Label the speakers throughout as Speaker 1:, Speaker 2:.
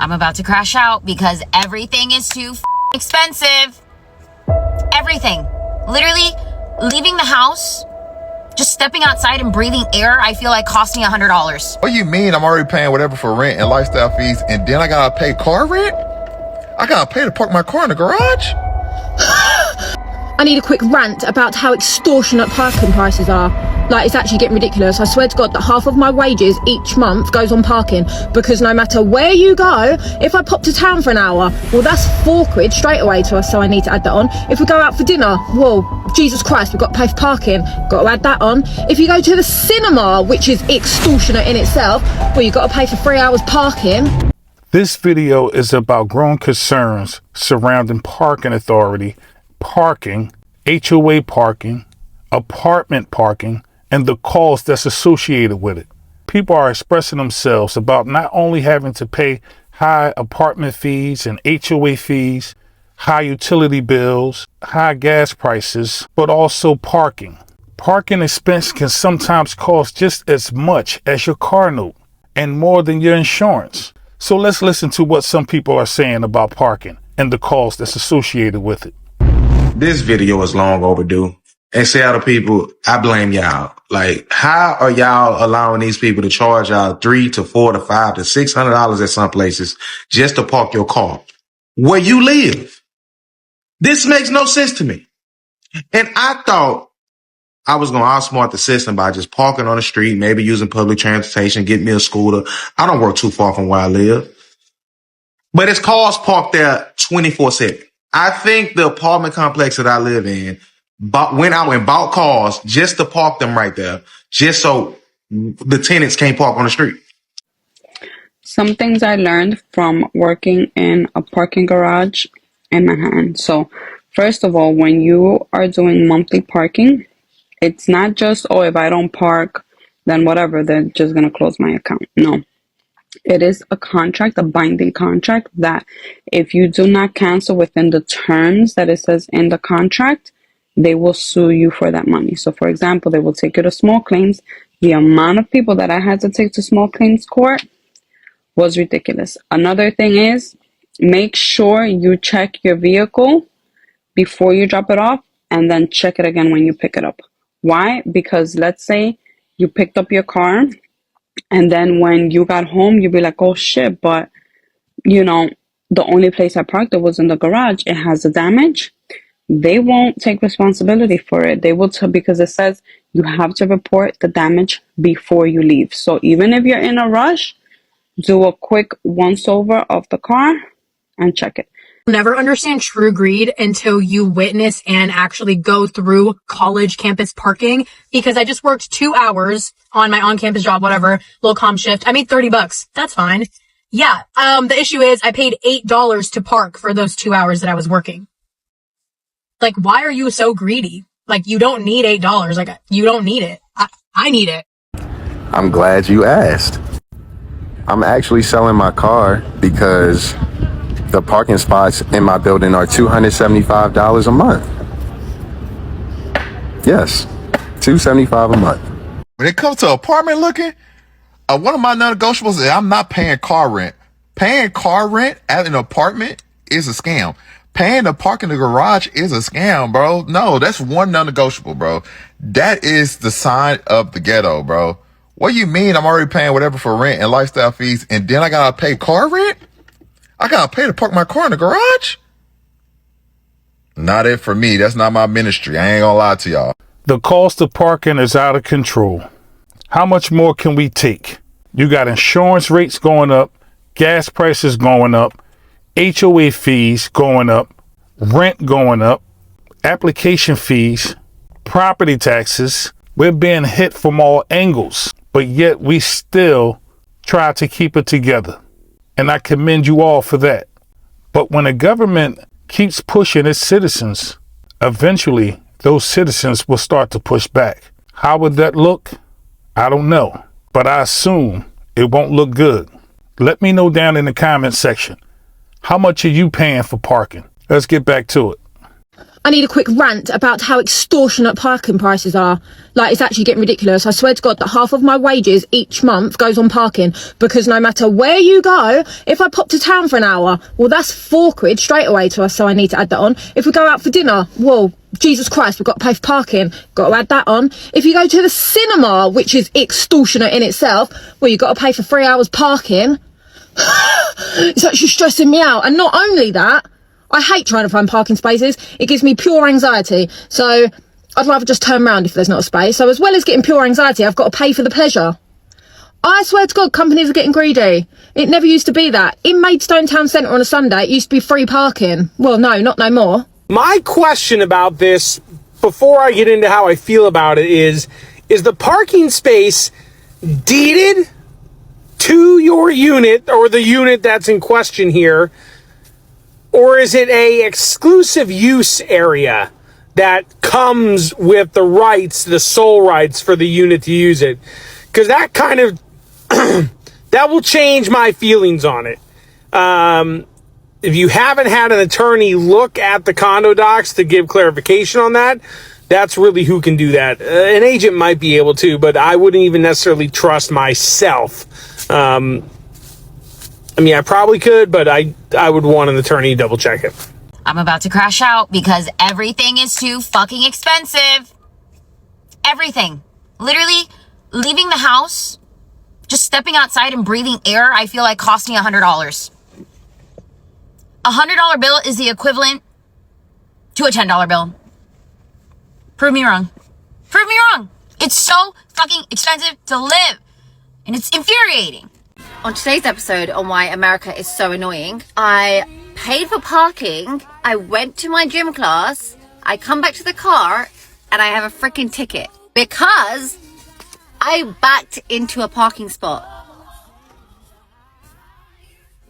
Speaker 1: I'm about to crash out because everything is too expensive. Everything. Literally, leaving the house, just stepping outside and breathing air, I feel like cost me $100.
Speaker 2: What do you mean I'm already paying whatever for rent and lifestyle fees, and then I gotta pay car rent? I gotta pay to park my car in the garage?
Speaker 3: I need a quick rant about how extortionate parking prices are. Like, it's actually getting ridiculous. I swear to God that half of my wages each month goes on parking, because no matter where you go, if I pop to town for an hour, well, that's £4 straight away to us, so I need to add that on. If we go out for dinner, well, Jesus Christ, we've got to pay for parking, got to add that on. If you go to the cinema, which is extortionate in itself, well, you've got to pay for 3 hours parking.
Speaker 4: This video is about growing concerns surrounding parking authority, parking, HOA parking, apartment parking, and the cost that's associated with it. People are expressing themselves about not only having to pay high apartment fees and HOA fees, high utility bills, high gas prices, but also parking. Parking expense can sometimes cost just as much as your car note and more than your insurance. So let's listen to what some people are saying about parking and the cost that's associated with it.
Speaker 5: This video is long overdue. And Seattle people, I blame y'all. Like, how are y'all allowing these people to charge y'all $300 to $400 to $500 to $600 at some places just to park your car where you live? This makes no sense to me. And I thought I was going to outsmart the system by just parking on the street, maybe using public transportation, get me a scooter. I don't work too far from where I live. But it's cars parked there 24/7. I think the apartment complex that I live in went out and bought cars just to park them right there, just so the tenants can't park on the street.
Speaker 6: Some things I learned from working in a parking garage in Manhattan. So first of all, when you are doing monthly parking, it's not just, oh, if I don't park, then whatever, they're just going to close my account. No. It is a contract, a binding contract, that if you do not cancel within the terms that it says in the contract, they will sue you for that money. So, for example, they will take you to small claims. The amount of people that I had to take to small claims court was ridiculous. Another thing is, make sure you check your vehicle before you drop it off, and then check it again when you pick it up. Why? Because let's say you picked up your car, and then when you got home, you'd be like, oh shit, but you know, the only place I parked it was in the garage. It has a damage. They won't take responsibility for it. They will because it says you have to report the damage before you leave. So even if you're in a rush, do a quick once over of the car and check it.
Speaker 7: Never understand true greed until you witness and actually go through college campus parking, because I just worked 2 hours on my on-campus job, whatever, little comm shift. I made $30. That's fine. Yeah. The issue is I paid $8 to park for those 2 hours that I was working. Like, why are you so greedy? Like, you don't need $8. Like, you don't need it. I need it.
Speaker 8: I'm glad you asked. I'm actually selling my car because the parking spots in my building are $275 a month. Yes, $275 a month.
Speaker 2: When it comes to apartment looking, one of my non-negotiables is I'm not paying car rent. Paying car rent at an apartment is a scam. Paying to park in the garage is a scam, bro. No, that's one non-negotiable, bro. That is the sign of the ghetto, bro. What do you mean I'm already paying whatever for rent and lifestyle fees, and then I gotta pay car rent? I gotta pay to park my car in the garage? Not it for me. That's not my ministry. I ain't gonna lie to y'all.
Speaker 4: The cost of parking is out of control. How much more can we take? You got insurance rates going up, gas prices going up, HOA fees going up, rent going up, application fees, property taxes. We're being hit from all angles, but yet we still try to keep it together. And I commend you all for that. But when a government keeps pushing its citizens, eventually those citizens will start to push back. How would that look? I don't know, but I assume it won't look good. Let me know down in the comment section. How much are you paying for parking? Let's get back to it.
Speaker 3: I need a quick rant about how extortionate parking prices are. Like, it's actually getting ridiculous. I swear to God that half of my wages each month goes on parking, because no matter where you go, if I pop to town for an hour, well, that's £4 straight away to us, so I need to add that on. If we go out for dinner, well, Jesus Christ, we've got to pay for parking. Got to add that on. If you go to the cinema, which is extortionate in itself, well, you've got to pay for 3 hours parking. It's actually stressing me out. And not only that, I hate trying to find parking spaces. It gives me pure anxiety. So I'd rather just turn around if there's not a space. So as well as getting pure anxiety, I've got to pay for the pleasure. I swear to God, companies are getting greedy. It never used to be that. In Maidstone Town Centre on a Sunday, it used to be free parking. Well, no, not no more.
Speaker 9: My question about this, before I get into how I feel about it, is the parking space deeded to your unit, or the unit that's in question here? Or is it a exclusive use area that comes with the rights, the sole rights for the unit to use it? Because that kind of, that will change my feelings on it. If you haven't had an attorney look at the condo docs to give clarification on that, that's really who can do that. An agent might be able to, but I wouldn't even necessarily trust myself. I mean, I probably could, but I would want an attorney to double check it.
Speaker 1: I'm about to crash out because everything is too fucking expensive. Everything. Literally, leaving the house, just stepping outside and breathing air, I feel like cost me $100. $100 bill is the equivalent to a $10 bill. Prove me wrong. Prove me wrong. It's so fucking expensive to live. And it's infuriating.
Speaker 10: On today's episode on why America is so annoying, I paid for parking, I went to my gym class, I come back to the car, and I have a freaking ticket because I backed into a parking spot.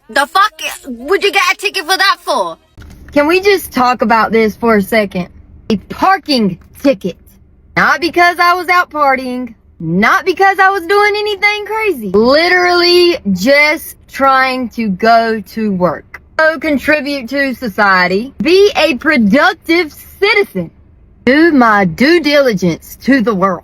Speaker 10: The fuck would you get a ticket for that for?
Speaker 11: Can we just talk about this for a second? A parking ticket. Not because I was out partying. Not because I was doing anything crazy. Literally just trying to go to work. So contribute to society. Be a productive citizen. Do my due diligence to the world.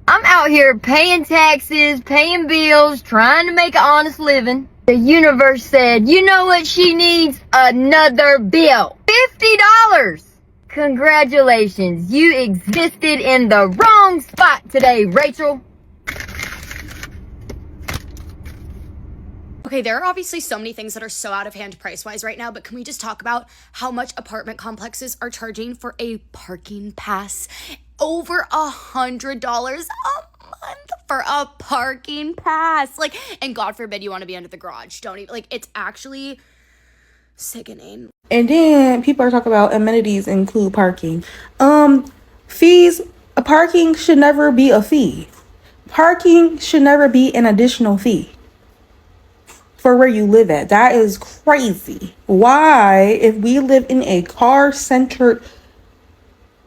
Speaker 11: I'm out here paying taxes, paying bills, trying to make an honest living. The universe said, you know what she needs? Another bill. $50. Congratulations, you existed in the wrong spot today, Rachel.
Speaker 12: Okay, there are obviously so many things that are so out of hand price-wise right now, but can we just talk about how much apartment complexes are charging for a parking pass? Over $100 a month for a parking pass. Like, and God forbid you want to be under the garage. Don't even, like, it's actually sickening.
Speaker 13: And then people are talking about amenities include parking. Fees, parking should never be a fee. Parking should never be an additional fee for where you live at. That is crazy. Why, if we live in a car-centered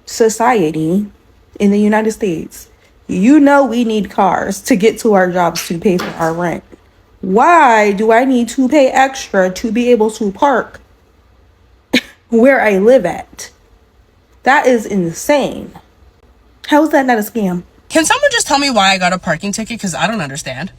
Speaker 13: society in the United States, you know we need cars to get to our jobs to pay for our rent. Why do I need to pay extra to be able to park where I live at? That is insane. How is that not a scam?
Speaker 14: Can someone just tell me why I got a parking ticket? Because I don't understand.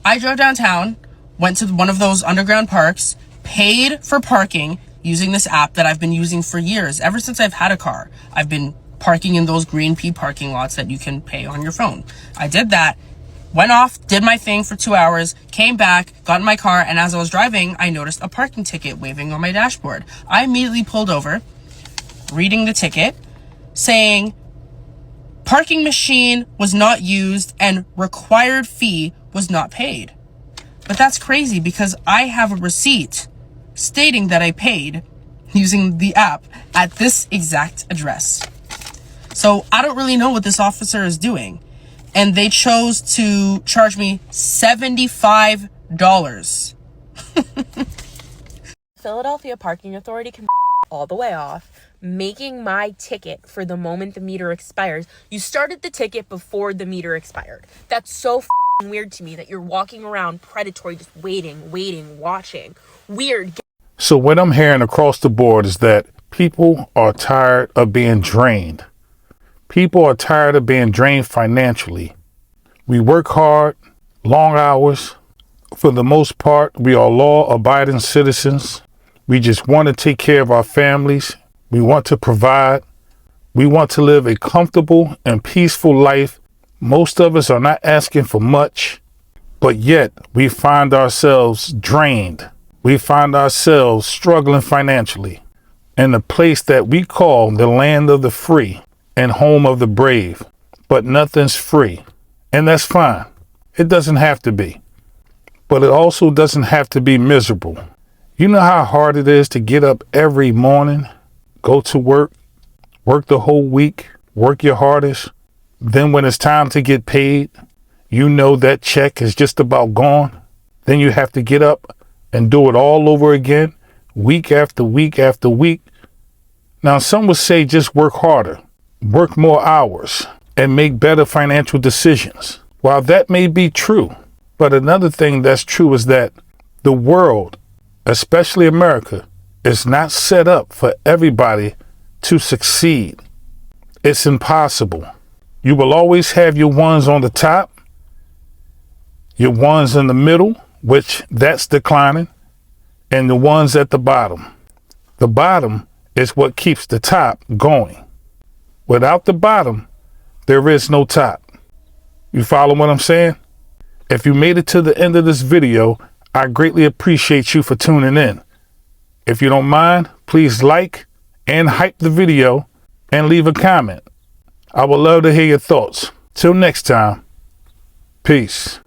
Speaker 14: I drove downtown, went to one of those underground parks, paid for parking using this app that I've been using for years. Ever since I've had a car, I've been parking in those green pea parking lots that you can pay on your phone. I did that. Went off, did my thing for 2 hours, came back, got in my car, and as I was driving, I noticed a parking ticket waving on my dashboard. I immediately pulled over, reading the ticket, saying, parking machine was not used and required fee was not paid. But that's crazy because I have a receipt stating that I paid using the app at this exact address. So I don't really know what this officer is doing. And they chose to charge me $75.
Speaker 15: Philadelphia Parking Authority can all the way off, making my ticket for the moment the meter expires. You started the ticket before the meter expired. That's so weird to me that you're walking around predatory, just waiting, watching. Weird.
Speaker 4: So what I'm hearing across the board is that People are tired of being drained. People are tired of being drained financially. We work hard, long hours. For the most part, we are law-abiding citizens. We just want to take care of our families. We want to provide. We want to live a comfortable and peaceful life. Most of us are not asking for much, but yet we find ourselves drained. We find ourselves struggling financially in the place that we call the land of the free and home of the brave. But nothing's free, and that's fine. It doesn't have to be, but it also doesn't have to be miserable. You know how hard it is to get up every morning, go to work, work the whole week, work your hardest. Then when it's time to get paid, you know that check is just about gone. Then you have to get up and do it all over again, week after week after week. Now, some would say just work harder, work more hours, and make better financial decisions. While that may be true, but another thing that's true is that the world, especially America, is not set up for everybody to succeed. It's impossible. You will always have your ones on the top, your ones in the middle, which that's declining, and the ones at the bottom. The bottom is what keeps the top going. Without the bottom, there is no top. You follow what I'm saying? If you made it to the end of this video, I greatly appreciate you for tuning in. If you don't mind, please like and hype the video and leave a comment. I would love to hear your thoughts. Till next time, peace.